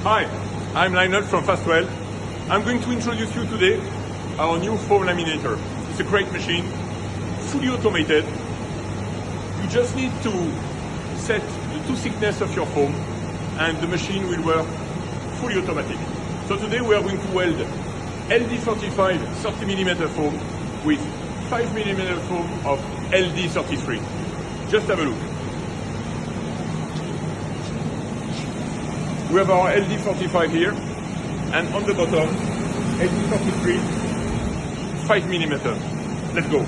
Hi, I'm Lionel from FASTLAM. I'm going to introduce you today our new foam laminator. It's a great machine, fully automated. You just need to set the two thickness of your foam and the machine will work fully automatic. So today we are going to weld LD45 30mm foam with 5mm foam of LD33. Just have a look. We have our LD45 here, and on the bottom, LD33, 5mm. Let's go.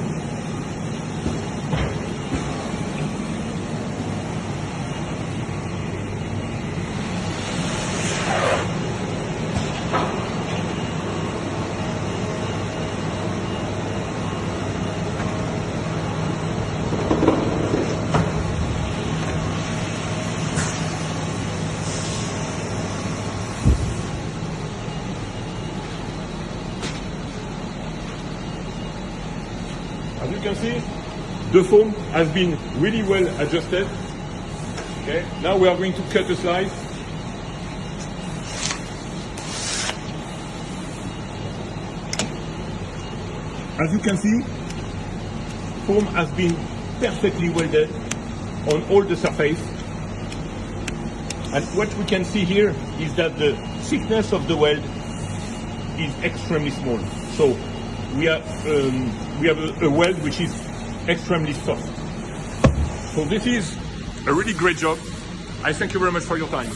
As you can see, the foam has been really well adjusted. Okay, now we are going to cut a slice. As you can see, foam has been perfectly welded on all the surface. And what we can see here is that the thickness of the weld is extremely small. So we have a weld which is extremely soft. So this is a really great job. I thank you very much for your time.